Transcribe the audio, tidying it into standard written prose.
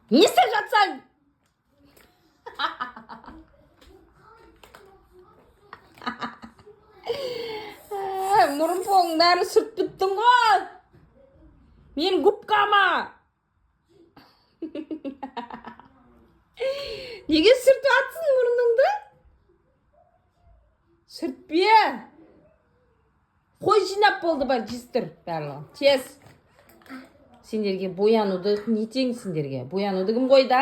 не істеп жатсаң? Мұрын-поңның бәрі сүрт біттің ғой. Мені губкама. Неге сүртіп атсың мұрныңды? Сүртпе. Қой жинап болды бар, жистір барлығын. Тез. Сендерге боянуды нетең сендерге? Боянуды кім қойды?